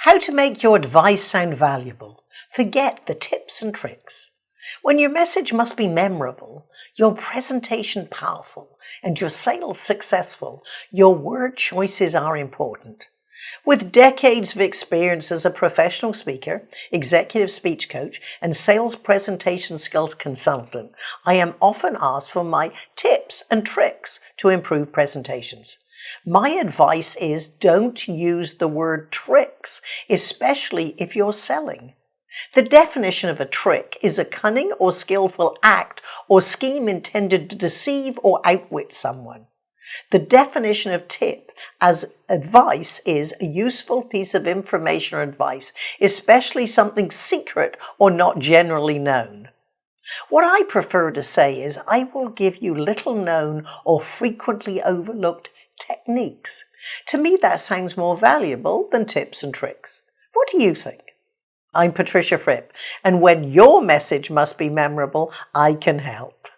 How to make your advice sound valuable. Forget the tips and tricks. When your message must be memorable, your presentation powerful, and your sales successful, your word choices are important. With decades of experience as a professional speaker, executive speech coach, and sales presentation skills consultant, I am often asked for my tips and tricks to improve presentations. My advice is don't use the word tricks, especially if you're selling. The definition of a trick is a cunning or skillful act or scheme intended to deceive or outwit someone. The definition of tip as advice is a useful piece of information or advice, especially something secret or not generally known. What I prefer to say is I will give you little known or frequently overlooked techniques. To me, that sounds more valuable than tips and tricks. What do you think? I'm Patricia Fripp, and when your message must be memorable, I can help.